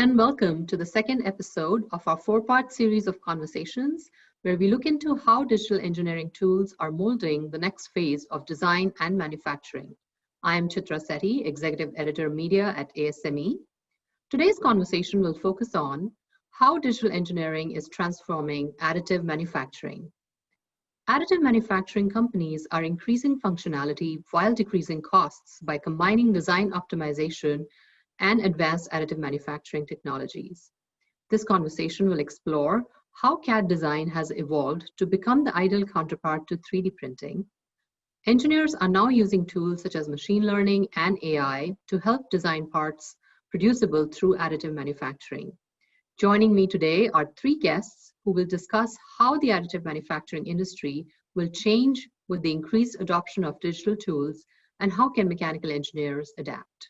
and welcome to the second episode of our four-part series of conversations where we look into how digital engineering tools are molding the next phase of design and manufacturing. I am Chitra Sethi, Executive Editor Media at ASME. Today's conversation will focus on how digital engineering is transforming additive manufacturing. Additive manufacturing companies are increasing functionality while decreasing costs by combining design optimization and advanced additive manufacturing technologies. This conversation will explore how CAD design has evolved to become the ideal counterpart to 3D printing. Engineers are now using tools such as machine learning and AI to help design parts producible through additive manufacturing. Joining me today are three guests who will discuss how the additive manufacturing industry will change with the increased adoption of digital tools and how can mechanical engineers adapt.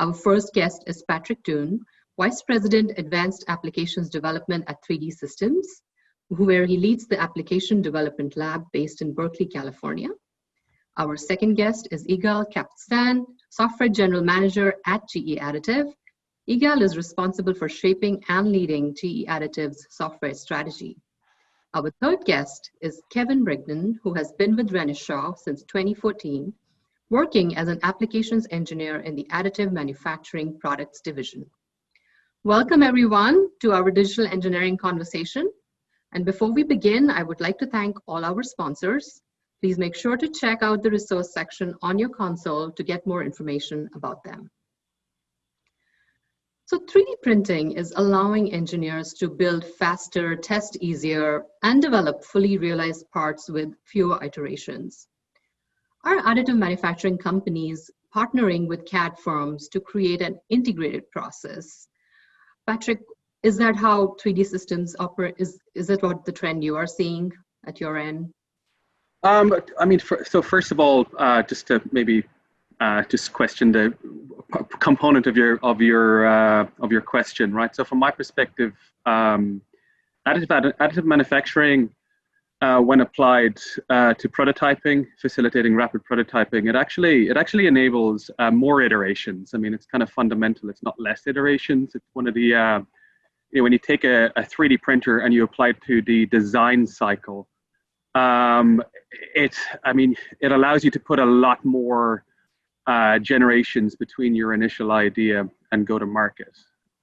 Our first guest is Patrick Doon, Vice President, Advanced Applications Development at 3D Systems, where he leads the Application Development Lab based in Berkeley, California. Our second guest is Igal Kapistan, Software General Manager at GE Additive. Igal is responsible for shaping and leading GE Additive's software strategy. Our third guest is Kevin Brigden, who has been with Renishaw since 2014, working as an applications engineer in the Additive Manufacturing Products Division. Welcome everyone to our digital engineering conversation. And before we begin, I would like to thank all our sponsors. Please make sure to check out the resource section on your console to get more information about them. So 3D printing is allowing engineers to build faster, test easier, and develop fully realized parts with fewer iterations. Are additive manufacturing companies partnering with CAD firms to create an integrated process? Patrick, is that how 3D systems operate? Is that what the trend you are seeing at your end? So first of all, just to maybe just question the component of your question, right? So from my perspective, additive manufacturing, when applied to prototyping, facilitating rapid prototyping, it actually enables more iterations. I mean, it's kind of fundamental. It's not less iterations. It's one of the when you take a 3D printer and you apply it to the design cycle, it allows you to put a lot more generations between your initial idea and go to market.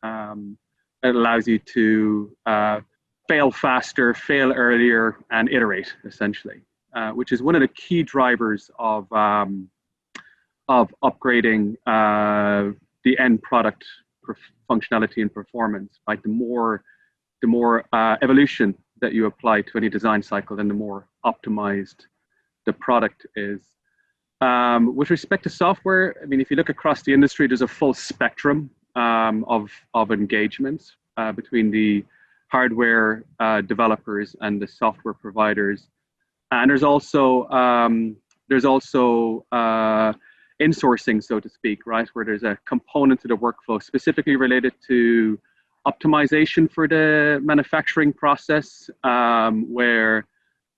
It allows you to fail faster, fail earlier, and iterate, essentially, which is one of the key drivers of upgrading the end product functionality and performance. Right, the more evolution that you apply to any design cycle, then the more optimized the product is. With respect to software, I mean, if you look across the industry, there's a full spectrum of engagements between the hardware developers and the software providers, and there's also insourcing, so to speak, right, where there's a component to the workflow specifically related to optimization for the manufacturing process, where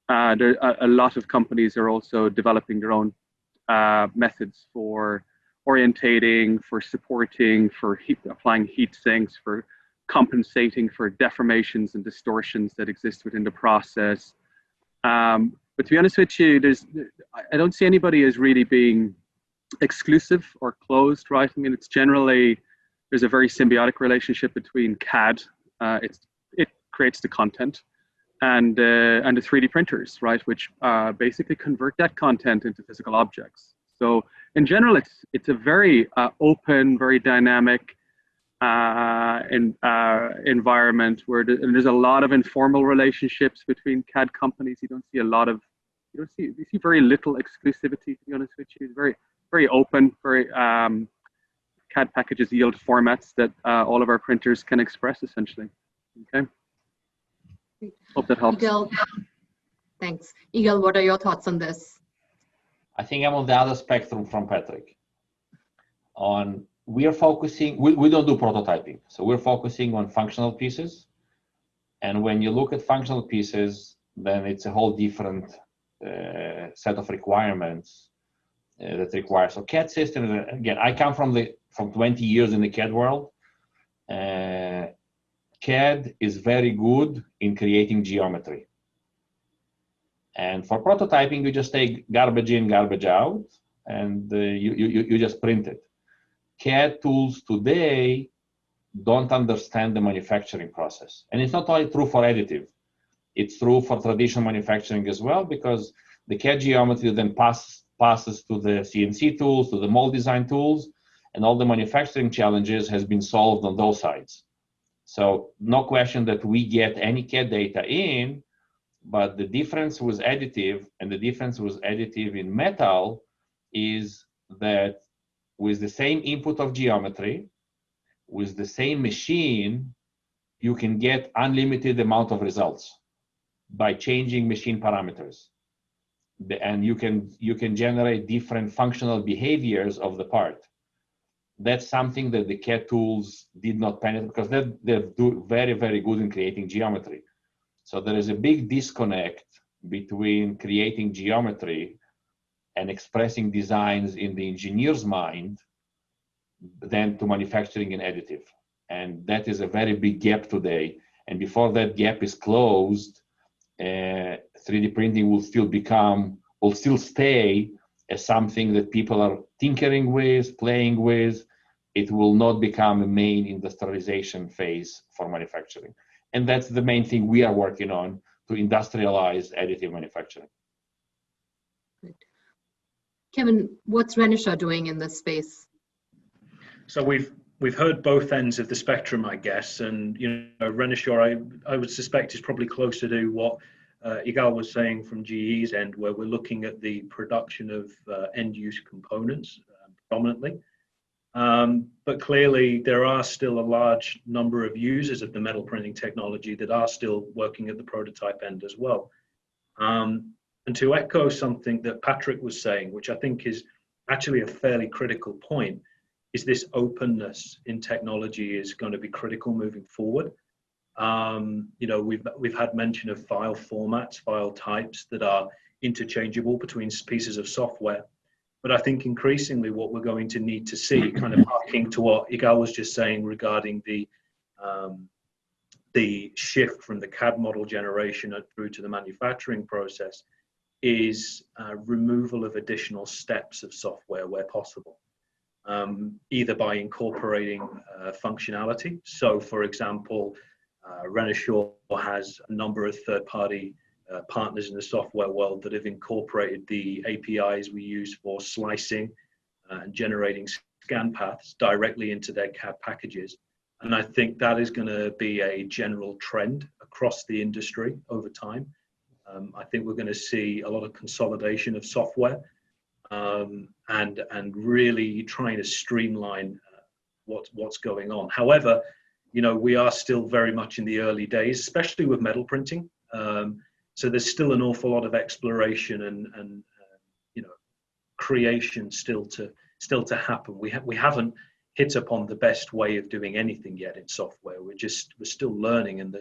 a lot of companies are also developing their own methods for orientating, for supporting, for applying heat sinks, for compensating for deformations and distortions that exist within the process. But to be honest with you, I don't see anybody as really being exclusive or closed, right? I mean, it's generally, there's a very symbiotic relationship between CAD, it creates the content, and the 3D printers, right, which basically convert that content into physical objects. So in general, it's a very open, very dynamic environment where there's a lot of informal relationships between CAD companies. You see very little exclusivity, to be honest with you. It's very, very open, very CAD packages yield formats that all of our printers can express, essentially. Okay. Hope that helps. Igal, thanks. Igal, what are your thoughts on this? I think I'm on the other spectrum from Patrick. We are focusing, we don't do prototyping, so we're focusing on functional pieces. And when you look at functional pieces, then it's a whole different set of requirements that require. So CAD systems, again, I come from 20 years in the CAD world. CAD is very good in creating geometry. And for prototyping, you just take garbage in, garbage out, and you just print it. CAD tools today don't understand the manufacturing process. And it's not only true for additive. It's true for traditional manufacturing as well, because the CAD geometry then passes to the CNC tools, to the mold design tools, and all the manufacturing challenges has been solved on those sides. So no question that we get any CAD data in, but the difference with additive and the difference with additive in metal is that with the same input of geometry, with the same machine, you can get unlimited amount of results by changing machine parameters. And you can generate different functional behaviors of the part. That's something that the CAD tools did not penetrate, because they're very, very good in creating geometry. So there is a big disconnect between creating geometry and expressing designs in the engineer's mind than to manufacturing and additive. And that is a very big gap today. And before that gap is closed, 3D printing will still stay as something that people are tinkering with, playing with. It will not become a main industrialization phase for manufacturing. And that's the main thing we are working on, to industrialize additive manufacturing. Great. Kevin, what's Renishaw doing in this space? So we've heard both ends of the spectrum, I guess, and Renishaw, I would suspect, is probably closer to what Igal was saying from GE's end, where we're looking at the production of end-use components predominantly. But clearly, there are still a large number of users of the metal printing technology that are still working at the prototype end as well. And to echo something that Patrick was saying, which I think is actually a fairly critical point, is this openness in technology is going to be critical moving forward. We've had mention of file formats, file types that are interchangeable between pieces of software. But I think increasingly what we're going to need to see, kind of harking to what Igal was just saying regarding the shift from the CAD model generation through to the manufacturing process, is removal of additional steps of software where possible, either by incorporating functionality. So, for example, Renishaw has a number of third-party partners in the software world that have incorporated the APIs we use for slicing and generating scan paths directly into their CAD packages. And I think that is going to be a general trend across the industry over time. I think we're going to see a lot of consolidation of software and really trying to streamline what's going on. However, we are still very much in the early days, especially with metal printing. So there's still an awful lot of exploration and creation still to happen. We haven't hit upon the best way of doing anything yet in software. We're still learning, and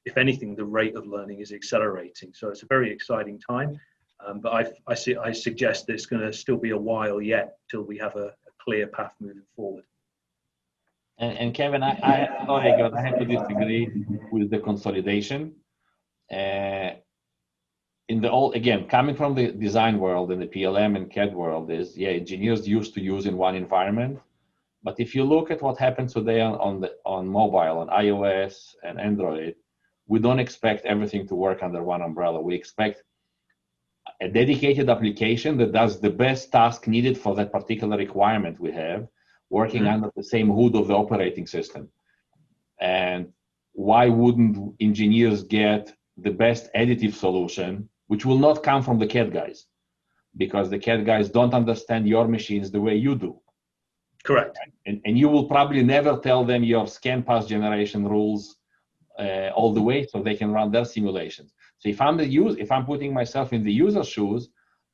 if anything, the rate of learning is accelerating. So it's a very exciting time. But I suggest that it's going to still be a while yet till we have a clear path moving forward. And Kevin, I have to disagree with the consolidation. Again, coming from the design world and the PLM and CAD world, engineers used to use in one environment. But if you look at what happens today on mobile, on iOS and Android, we don't expect everything to work under one umbrella. We expect a dedicated application that does the best task needed for that particular requirement we have, working under the same hood of the operating system. And why wouldn't engineers get the best additive solution, which will not come from the CAD guys? Because the CAD guys don't understand your machines the way you do. Correct. And you will probably never tell them your scan pass generation rules all the way so they can run their simulations. So if I'm putting myself in the user's shoes,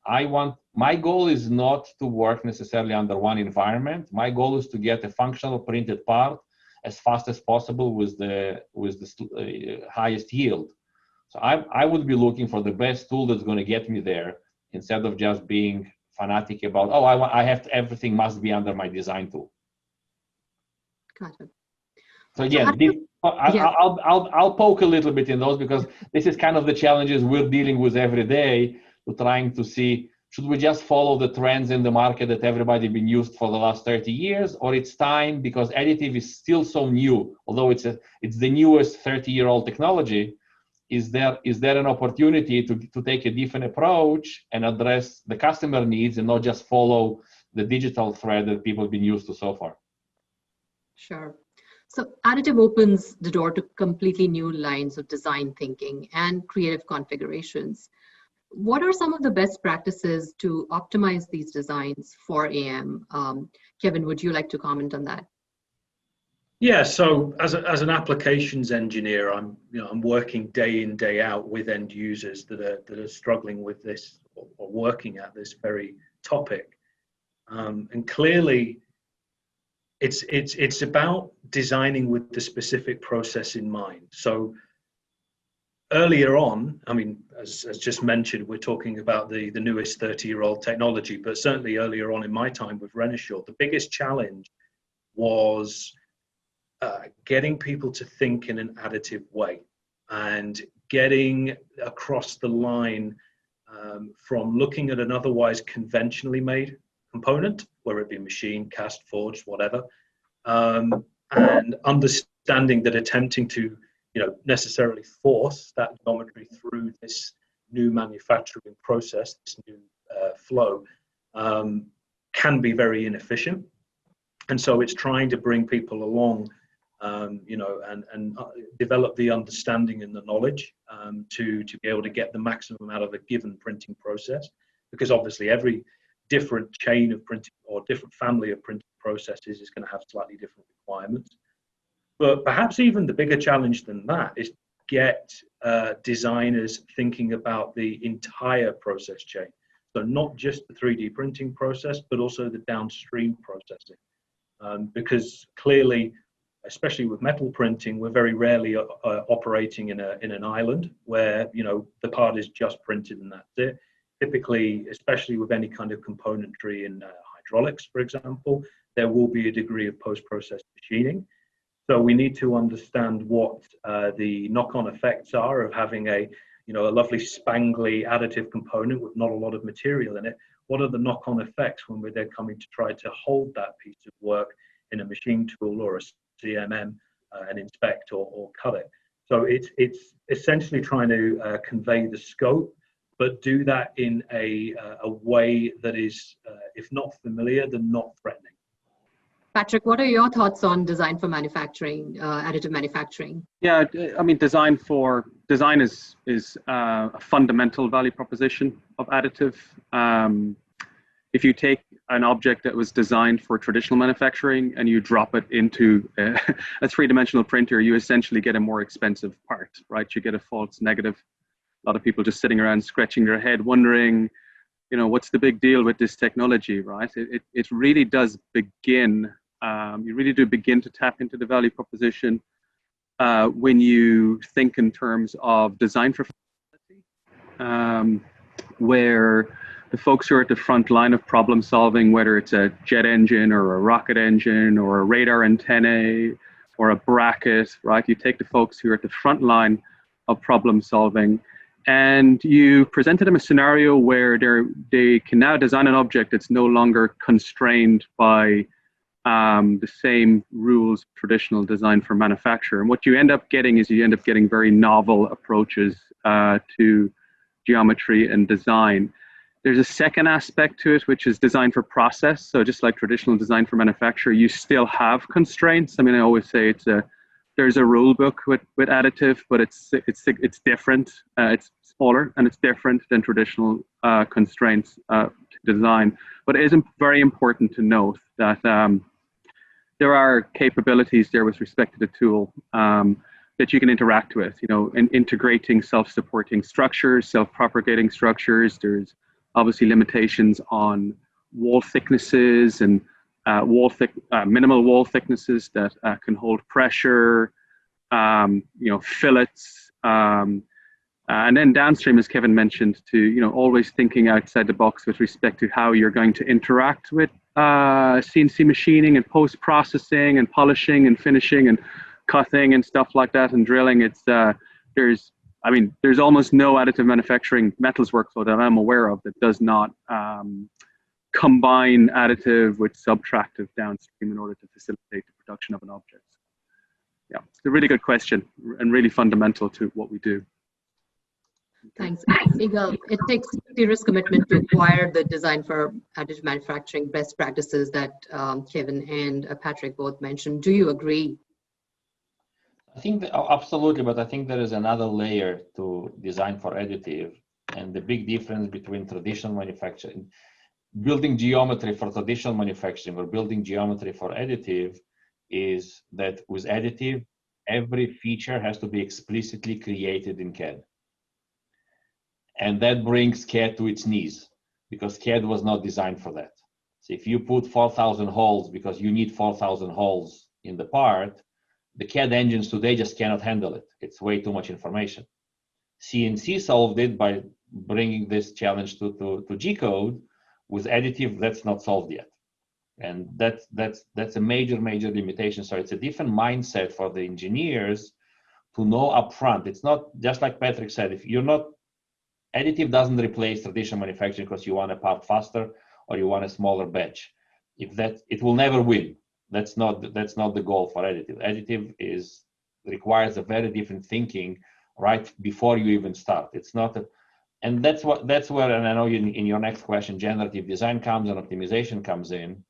my goal is not to work necessarily under one environment. My goal is to get a functional printed part as fast as possible with the highest yield. So I would be looking for the best tool that's going to get me there, instead of just being fanatic about, everything must be under my design tool. Got it. So again, Yeah. I'll poke a little bit in those, because this is kind of the challenges we're dealing with every day, to trying to see, should we just follow the trends in the market that everybody been used for the last 30 years, or it's time, because additive is still so new, although it's the newest 30-year-old technology. Is there an opportunity to take a different approach and address the customer needs and not just follow the digital thread that people have been used to so far? Sure. So additive opens the door to completely new lines of design thinking and creative configurations. What are some of the best practices to optimize these designs for AM? Kevin, would you like to comment on that? Yeah, so as an applications engineer, I'm working day in, day out with end users that are struggling with this, or working at this very topic, and clearly, it's about designing with the specific process in mind. So earlier on, I mean, as just mentioned, we're talking about the newest 30-year-old technology, but certainly earlier on in my time with Renishaw, the biggest challenge was getting people to think in an additive way, and getting across the line from looking at an otherwise conventionally made component, whether it be machine, cast, forged, whatever, and understanding that attempting to necessarily force that geometry through this new manufacturing process, this new flow, can be very inefficient. And so it's trying to bring people along, and develop the understanding and the knowledge to be able to get the maximum out of a given printing process, because obviously every different chain of printing or different family of printing processes is going to have slightly different requirements. But perhaps even the bigger challenge than that is get designers thinking about the entire process chain. So not just the 3D printing process, but also the downstream processing. Because clearly, especially with metal printing, we're very rarely operating in an island where the part is just printed and that's it. Typically, especially with any kind of componentry in hydraulics, for example, there will be a degree of post-process machining. So we need to understand what the knock-on effects are of having a lovely spangly additive component with not a lot of material in it. What are the knock-on effects when we're then coming to try to hold that piece of work in a machine tool or a CMM and inspect or cut it? So it's essentially trying to convey the scope, but do that in a way that is, if not familiar, then not threatening. Patrick, what are your thoughts on design for manufacturing, additive manufacturing? Yeah, I mean, design is a fundamental value proposition of additive. If you take an object that was designed for traditional manufacturing and you drop it into a three-dimensional printer, you essentially get a more expensive part, right? You get a false negative. A lot of people just sitting around scratching their head, wondering, what's the big deal with this technology, right? It really does begin. You really do begin to tap into the value proposition when you think in terms of design for flexibility, where the folks who are at the front line of problem solving, whether it's a jet engine or a rocket engine or a radar antennae or a bracket, right? You take the folks who are at the front line of problem solving, and you presented them a scenario where they can now design an object that's no longer constrained by the same rules of traditional design for manufacture. And what you end up getting is very novel approaches to geometry and design. There's a second aspect to it, which is design for process. So just like traditional design for manufacture, you still have constraints. I mean, I always say there's a rule book with additive, but it's different. It's smaller and it's different than traditional constraints to design. But it is very important to note that there are capabilities there with respect to the tool that you can interact with. In integrating self-supporting structures, self-propagating structures. There's obviously limitations on wall thicknesses and minimal wall thicknesses that can hold pressure, fillets, and then downstream, as Kevin mentioned, to always thinking outside the box with respect to how you're going to interact with CNC machining and post-processing and polishing and finishing and cutting and stuff like that and drilling, it's there's almost no additive manufacturing metals workflow that I'm aware of that does not combine additive with subtractive downstream in order to facilitate the production of an object. Yeah, it's a really good question and really fundamental to what we do. Thanks. Igal, it takes serious commitment to acquire the design for additive manufacturing best practices that Kevin and Patrick both mentioned. Do you agree? I think absolutely, but I think there is another layer to design for additive, and the big difference between traditional manufacturing, building geometry for traditional manufacturing or building geometry for additive, is that with additive, every feature has to be explicitly created in CAD. And that brings CAD to its knees because CAD was not designed for that. So if you put 4,000 holes because you need 4,000 holes in the part, the CAD engines today just cannot handle it. It's way too much information. CNC solved it by bringing this challenge to G-code. With additive, that's not solved yet. And that's a major limitation. So it's a different mindset for the engineers to know upfront. It's not just like Patrick said, if you're not, additive doesn't replace traditional manufacturing because you want a part faster or you want a smaller batch. It will never win. That's not the goal for additive. Additive requires a very different thinking right before you even start. It's not and that's where, and I know in your next question, generative design comes and optimization comes in,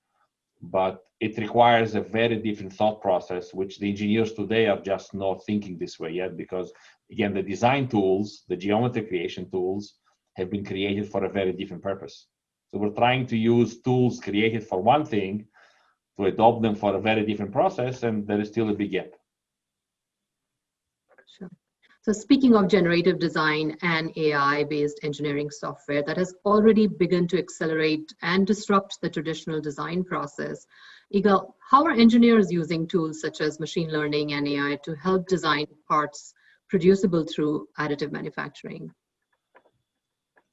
but it requires a very different thought process, which the engineers today are just not thinking this way yet, because again, the design tools, the geometry creation tools have been created for a very different purpose. So we're trying to use tools created for one thing to adopt them for a very different process, and there is still a big gap. Sure. So speaking of generative design and AI-based engineering software that has already begun to accelerate and disrupt the traditional design process, Igal, how are engineers using tools such as machine learning and AI to help design parts producible through additive manufacturing?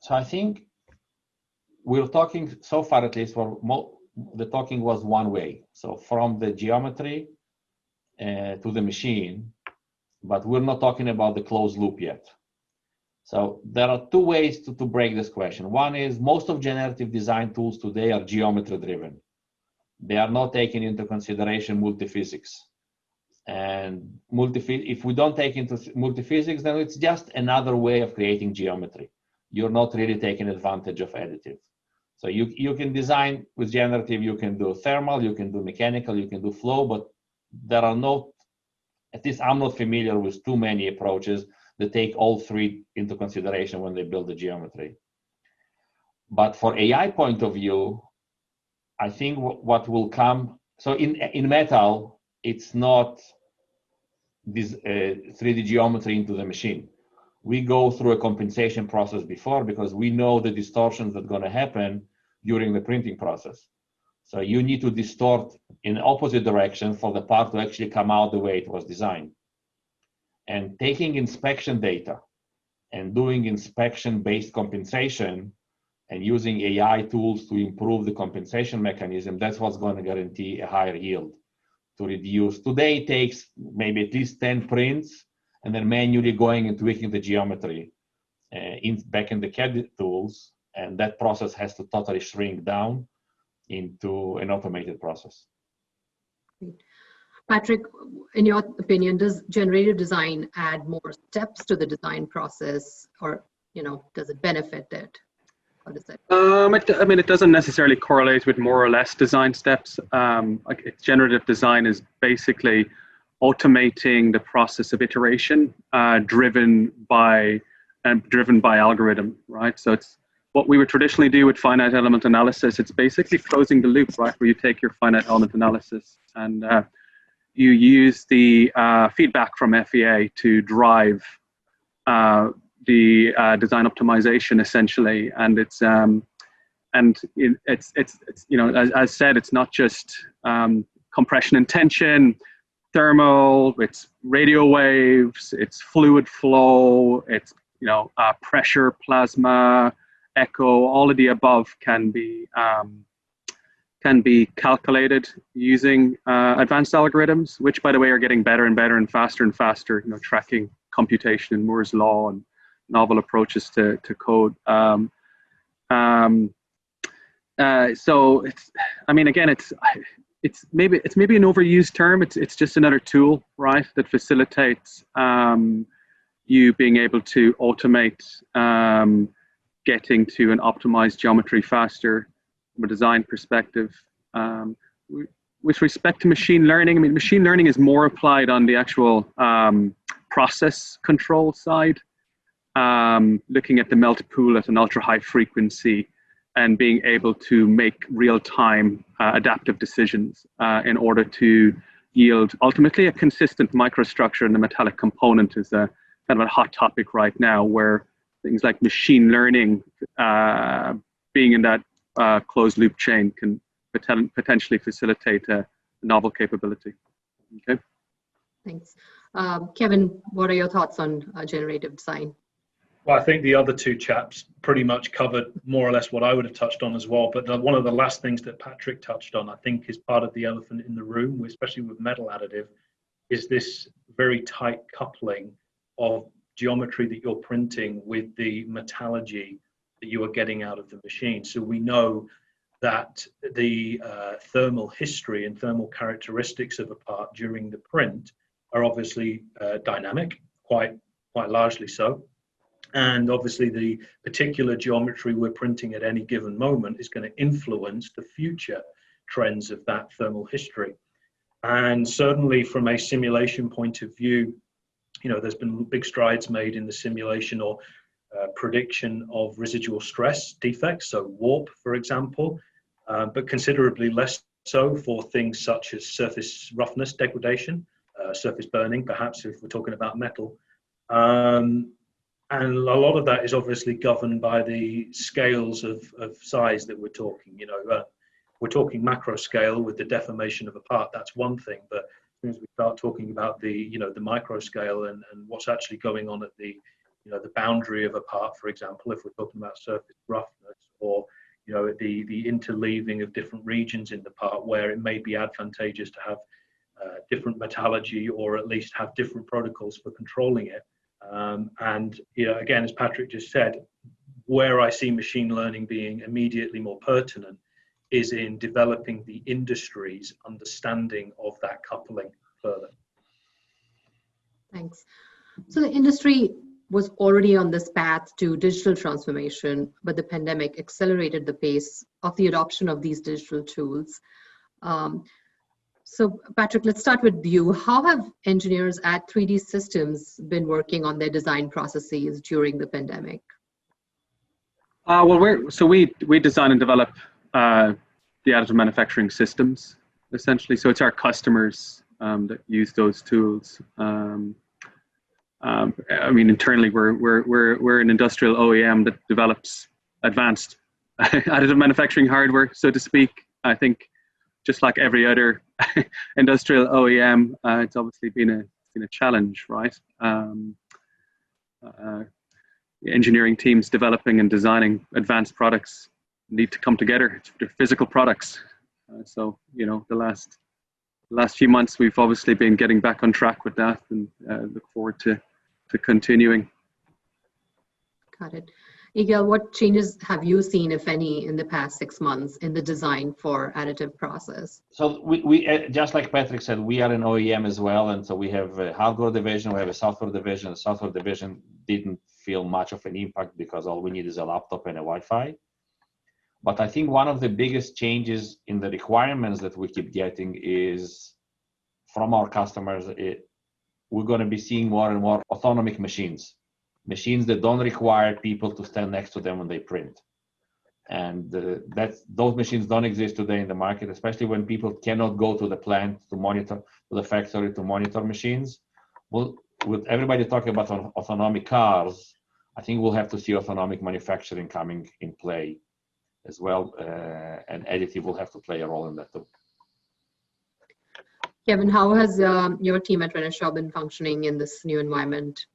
So I think we're talking so far, at least the talking was one way. So from the geometry to the machine, but we're not talking about the closed loop yet. So there are two ways to break this question. One is most of generative design tools today are geometry driven. They are not taking into consideration multiphysics. And if we don't take into multiphysics, then it's just another way of creating geometry. You're not really taking advantage of additive. So you can design with generative, you can do thermal, you can do mechanical, you can do flow, but there are no, at least I'm not familiar with too many approaches that take all three into consideration when they build the geometry. But for AI point of view, I think what will come, so in metal, it's not this 3D geometry into the machine. We go through a compensation process before because we know the distortions that are going to happen during the printing process. So you need to distort in opposite direction for the part to actually come out the way it was designed. And taking inspection data and doing inspection-based compensation and using AI tools to improve the compensation mechanism, that's what's going to guarantee a higher yield to reduce. Today it takes maybe at least 10 prints and then manually going and tweaking the geometry back in the CAD tools, and that process has to totally shrink down into an automated process. Patrick, in your opinion, does generative design add more steps to the design process, or does it benefit it? How does it? I mean, it doesn't necessarily correlate with more or less design steps. Generative design is basically automating the process of iteration, driven by algorithm, right? So it's what we would traditionally do with finite element analysis. It's basically closing the loop, right? Where you take your finite element analysis and you use the feedback from FEA to drive the design optimization essentially. And it's as said, it's not just compression and tension, thermal, it's radio waves, it's fluid flow, it's pressure, plasma, echo, all of the above can be can be calculated using advanced algorithms, which, by the way, are getting better and better and faster, tracking computation in Moore's law and novel approaches to code. So it's, I mean, again, it's maybe an overused term. It's just another tool, right, that facilitates you being able to automate getting to an optimized geometry faster from a design perspective. With respect to machine learning, I mean, machine learning is more applied on the actual process control side, looking at the melt pool at an ultra high frequency and being able to make real-time adaptive decisions in order to yield ultimately a consistent microstructure. And the metallic component is a kind of a hot topic right now, where things like machine learning being in that closed loop chain can potentially facilitate a novel capability. Okay. Thanks. Kevin, what are your thoughts on generative design? Well, I think the other two chaps pretty much covered more or less what I would have touched on as well. But one of the last things that Patrick touched on, I think, is part of the elephant in the room, especially with metal additive, is this very tight coupling of geometry that you're printing with the metallurgy that you are getting out of the machine. So we know that the thermal history and thermal characteristics of a part during the print are obviously dynamic, quite largely so. And obviously the particular geometry we're printing at any given moment is going to influence the future trends of that thermal history. And certainly from a simulation point of view, you know, there's been big strides made in the simulation or prediction of residual stress defects, so warp, for example, but considerably less so for things such as surface roughness degradation, surface burning, perhaps if we're talking about metal. And a lot of that is obviously governed by the scales of size that we're talking. You know, we're talking macro scale with the deformation of a part. That's one thing, but as soon as we start talking about the micro scale and what's actually going on at the boundary of a part, for example, if we're talking about surface roughness, or the interleaving of different regions in the part where it may be advantageous to have different metallurgy, or at least have different protocols for controlling it. And again, as Patrick just said, where I see machine learning being immediately more pertinent is in developing the industry's understanding of that coupling further. Thanks. So the industry was already on this path to digital transformation, but the pandemic accelerated the pace of the adoption of these digital tools. So Patrick, let's start with you. How have engineers at 3D Systems been working on their design processes during the pandemic? Well, we design and develop the additive manufacturing systems, essentially. So it's our customers that use those tools. I mean, internally, we're an industrial OEM that develops advanced additive manufacturing hardware, so to speak. I think, just like every other industrial OEM, it's obviously been a challenge, right? Engineering teams developing and designing advanced products need to come together. They're physical products. So, the last few months, we've obviously been getting back on track with that, and look forward to continuing. Got it. Igel, what changes have you seen, if any, in the past 6 months in the design for additive process? So we just like Patrick said, we are an OEM as well, and so we have a hardware division, we have a software division. The software division didn't feel much of an impact because all we need is a laptop and a Wi-Fi. But I think one of the biggest changes in the requirements that we keep getting is from our customers. We're going to be seeing more and more autonomic machines that don't require people to stand next to them when they print. And those machines don't exist today in the market, especially when people cannot go to the plant to monitor, to the factory to monitor machines. Well, with everybody talking about autonomic cars, I think we'll have to see autonomic manufacturing coming in play as well, and additive will have to play a role in that too. Kevin, how has your team at Renishaw been functioning in this new environment?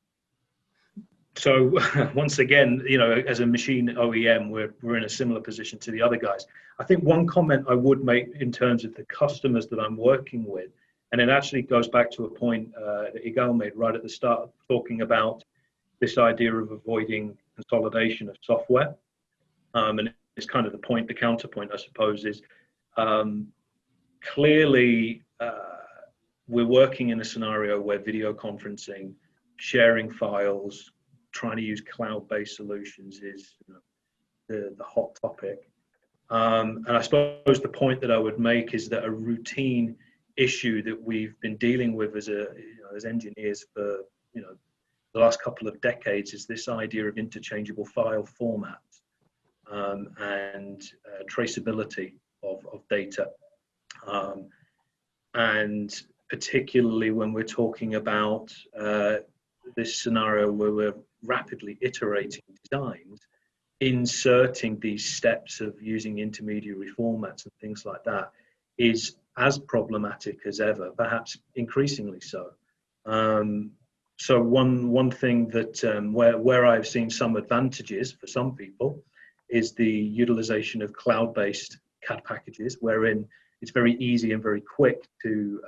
So once again, you know, as a machine OEM, we're in a similar position to the other guys. I think one comment I would make in terms of the customers that I'm working with, and it actually goes back to a point that Igal made right at the start, talking about this idea of avoiding consolidation of software. And it's kind of the point, the counterpoint, I suppose, is clearly we're working in a scenario where video conferencing, sharing files, trying to use cloud-based solutions is, you know, the hot topic. And I suppose the point that I would make is that a routine issue that we've been dealing with as as engineers for, you know, the last couple of decades is this idea of interchangeable file formats and traceability of data. And particularly when we're talking about this scenario where we're rapidly iterating designs, inserting these steps of using intermediary formats and things like that is as problematic as ever, perhaps increasingly so. So one thing that where I've seen some advantages for some people is the utilization of cloud-based CAD packages, wherein it's very easy and very quick to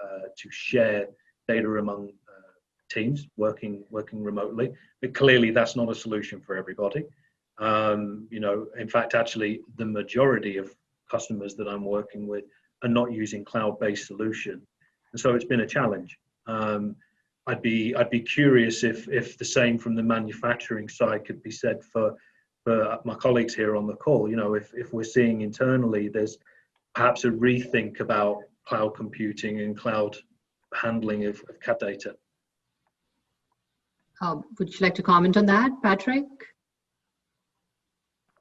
share data among teams working remotely. But clearly, that's not a solution for everybody. You know, in fact, actually, the majority of customers that I'm working with are not using cloud-based solution, and so it's been a challenge. I'd be curious if the same from the manufacturing side could be said for my colleagues here on the call. You know, if we're seeing internally, there's perhaps a rethink about cloud computing and cloud handling of CAD data. Would you like to comment on that, Patrick?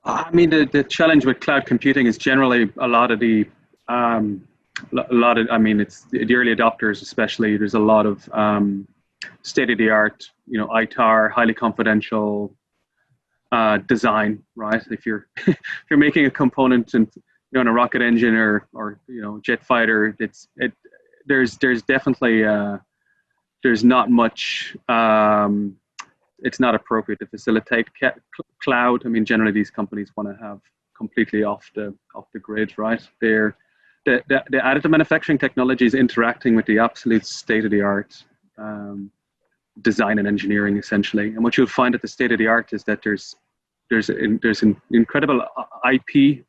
I mean, the challenge with cloud computing is generally a lot of, I mean, it's the early adopters especially. There's a lot of state-of-the-art, you know, ITAR, highly confidential design, right? If you're if you're making a component and on a rocket engine or you know, jet fighter, there's definitely there's not much. It's not appropriate to facilitate cloud. I mean, generally these companies want to have completely off the grid, right? The additive manufacturing technology is interacting with the absolute state-of-the-art design and engineering, essentially. And what you'll find at the state-of-the-art is that there's an incredible IP,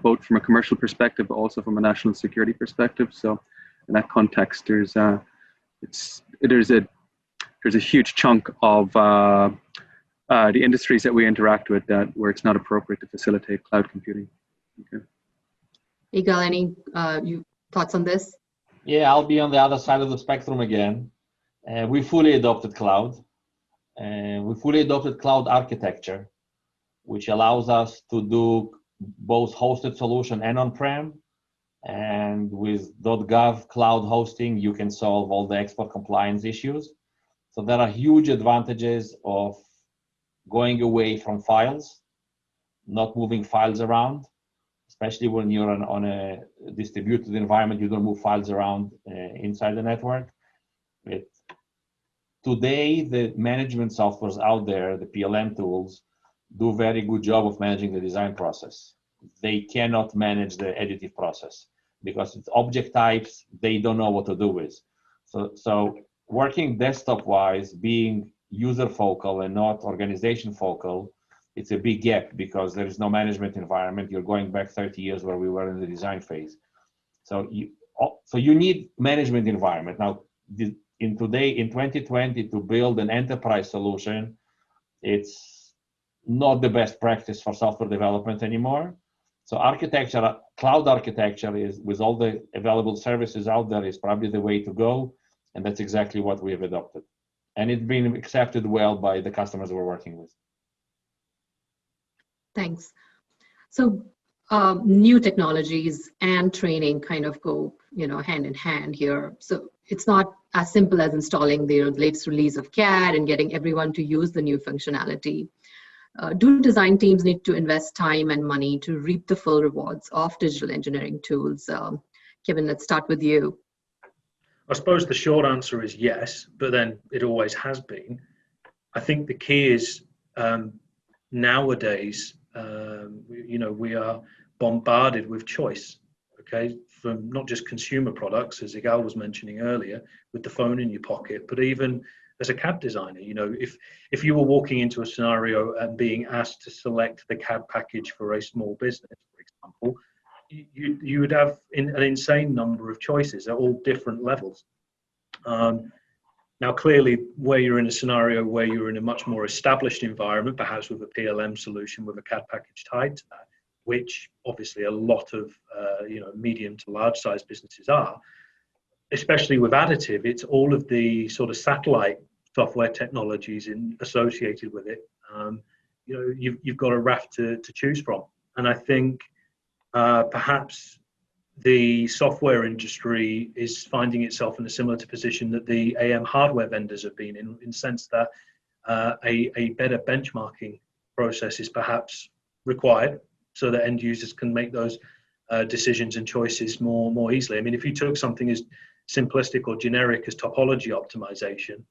both from a commercial perspective, but also from a national security perspective. So in that context, there's a huge chunk of the industries that we interact with where it's not appropriate to facilitate cloud computing. Okay. Igal, any thoughts on this? Yeah, I'll be on the other side of the spectrum again. We fully adopted cloud. We fully adopted cloud architecture, which allows us to do both hosted solution and on-prem. And with .gov cloud hosting, you can solve all the export compliance issues. So there are huge advantages of going away from files, not moving files around, especially when you're on a distributed environment. You don't move files around inside the network. Today, the management softwares out there, the PLM tools, do a very good job of managing the design process. They cannot manage the additive process because it's object types they don't know what to do with. So working desktop-wise, being user-focal and not organization-focal, it's a big gap because there is no management environment. You're going back 30 years where we were in the design phase. So you need management environment. Now, in 2020, to build an enterprise solution, it's not the best practice for software development anymore. So cloud architecture is, with all the available services out there, is probably the way to go. And that's exactly what we have adopted. And it's been accepted well by the customers we're working with. Thanks. So new technologies and training kind of go, hand in hand here. So it's not as simple as installing the latest release of CAD and getting everyone to use the new functionality. Do design teams need to invest time and money to reap the full rewards of digital engineering tools? Kevin, let's start with you. I suppose the short answer is yes, but then it always has been. I think the key is nowadays, we are bombarded with choice, okay, from not just consumer products, as Igal was mentioning earlier, with the phone in your pocket, but even as a CAD designer. If you were walking into a scenario and being asked to select the CAD package for a small business, for example, you would have an insane number of choices at all different levels. Now, clearly, where you're in a scenario where you're in a much more established environment, perhaps with a PLM solution with a CAD package tied to that, which obviously a lot of medium to large size businesses are, especially with Additive, it's all of the sort of satellite software technologies associated with it. You've got a raft to choose from, and I think perhaps the software industry is finding itself in a similar position that the AM hardware vendors have been in the sense that a better benchmarking process is perhaps required so that end users can make those decisions and choices more easily. I mean, if you took something as simplistic or generic as topology optimization,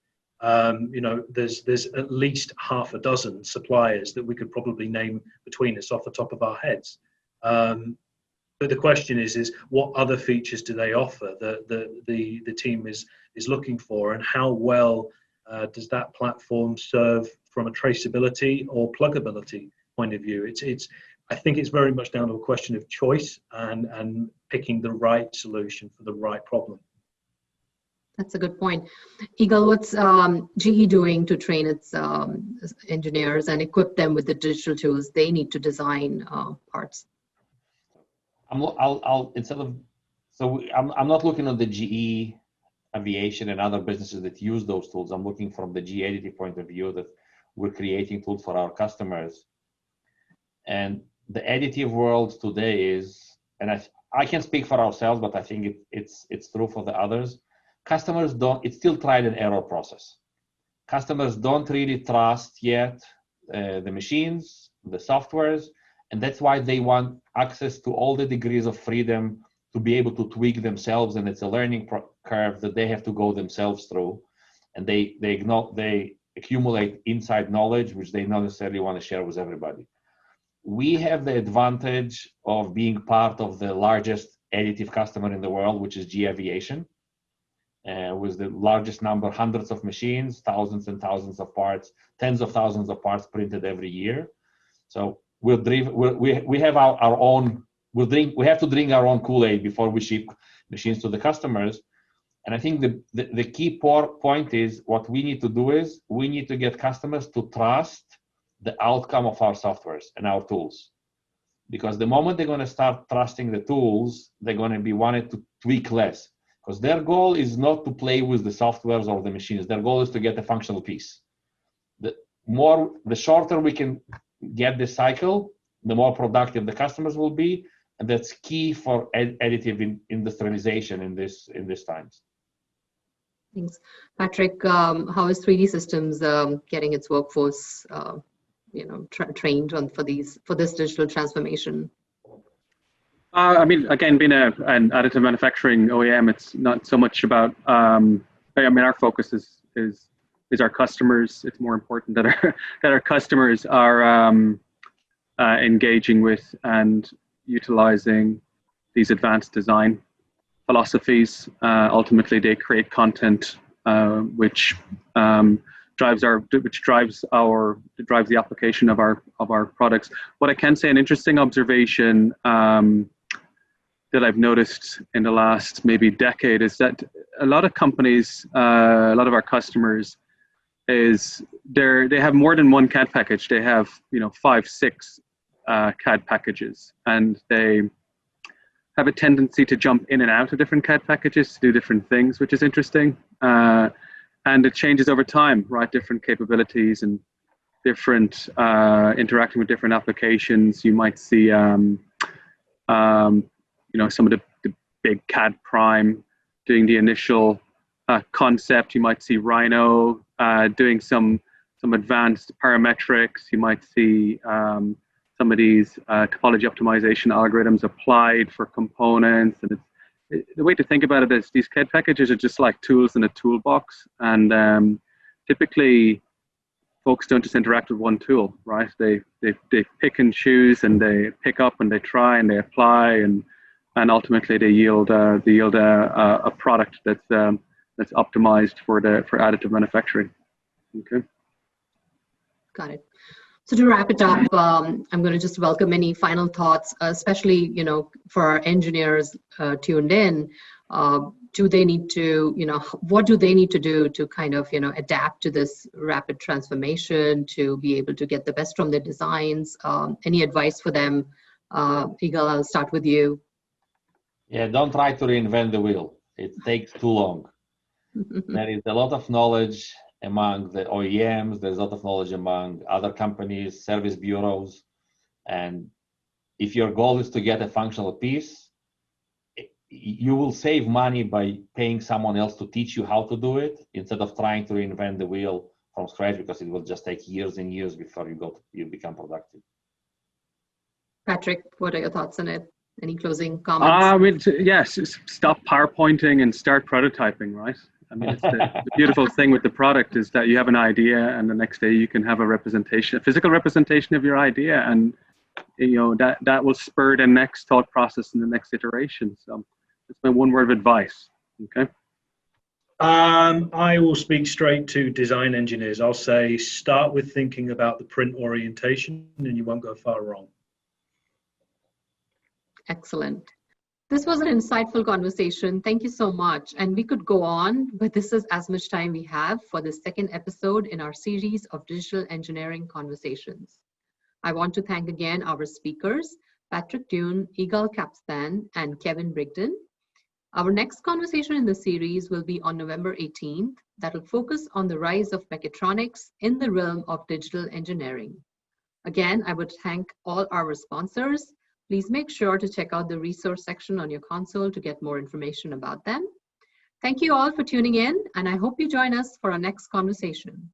there's at least half a dozen suppliers that we could probably name between us off the top of our heads. But the question is what other features do they offer that the team is looking for, and how well does that platform serve from a traceability or pluggability point of view? I think it's very much down to a question of choice and picking the right solution for the right problem. That's a good point. Eagle, what's GE doing to train its engineers and equip them with the digital tools they need to design parts? I'm not looking at the GE Aviation and other businesses that use those tools. I'm looking from the GE Additive point of view that we're creating tools for our customers. And the additive world today is, and I can speak for ourselves, but I think it's true for the others. Customers it's still trial and error process. Customers don't really trust yet the machines, the softwares, and that's why they want access to all the degrees of freedom to be able to tweak themselves, and it's a learning curve that they have to go themselves through, and they accumulate inside knowledge which they not necessarily want to share with everybody. We have the advantage of being part of the largest additive customer in the world, which is GE Aviation, with the largest number, hundreds of machines, thousands and thousands of parts, tens of thousands of parts printed every year. So we have our own. We have to drink our own Kool-Aid before we ship machines to the customers. And I think the key point is what we need to do is we need to get customers to trust the outcome of our softwares and our tools. Because the moment they're going to start trusting the tools, they're going to be wanting to tweak less. Because their goal is not to play with the softwares or the machines. Their goal is to get a functional piece. The shorter we can get this cycle, the more productive the customers will be. And that's key for additive industrialization in this times. Thanks. Patrick, how is 3D Systems getting its workforce trained for this digital transformation? I mean, again, being an additive manufacturing OEM, it's not so much about. Our focus is our customers. It's more important that our customers are engaging with and utilizing these advanced design philosophies. Ultimately, they create content which drives the application of our products. What I can say, an interesting observation that I've noticed in the last maybe decade is that a lot of companies, a lot of our customers, they have more than one CAD package. They have 5, 6 CAD packages, and they have a tendency to jump in and out of different CAD packages to do different things, which is interesting. And it changes over time, right? Different capabilities and different interacting with different applications. You might see, some of the big CAD Prime doing the initial concept. You might see Rhino doing some advanced parametrics. You might see some of these topology optimization algorithms applied for components. And the way to think about it is these CAD packages are just like tools in a toolbox. And typically, folks don't just interact with one tool, right? They pick and choose, and they pick up and they try and they apply, and ultimately they yield a product that's optimized for additive manufacturing. Okay. Got it. So to wrap it up, I'm going to just welcome any final thoughts, especially, for our engineers tuned in. Do they need to, what do they need to do to kind of, adapt to this rapid transformation, to be able to get the best from their designs? Any advice for them? Igal, I'll start with you. Yeah, don't try to reinvent the wheel. It takes too long. There is a lot of knowledge among the OEMs, there's a lot of knowledge among other companies, service bureaus, and if your goal is to get a functional piece, you will save money by paying someone else to teach you how to do it instead of trying to reinvent the wheel from scratch, because it will just take years and years before you become productive. Patrick, what are your thoughts on it? Any closing comments? Yes, stop PowerPointing and start prototyping, right? I mean, it's the beautiful thing with the product is that you have an idea, and the next day you can have a physical representation of your idea, and that will spur the next thought process and the next iteration. So that's my one word of advice. Okay. I will speak straight to design engineers. I'll say start with thinking about the print orientation, and you won't go far wrong. Excellent. This was an insightful conversation. Thank you so much. And we could go on, but this is as much time we have for the second episode in our series of digital engineering conversations. I want to thank again our speakers, Patrick Dune, Igal Capstan, and Kevin Brigden. Our next conversation in the series will be on November 18th. That will focus on the rise of mechatronics in the realm of digital engineering. Again, I would thank all our sponsors. Please make sure to check out the resource section on your console to get more information about them. Thank you all for tuning in, and I hope you join us for our next conversation.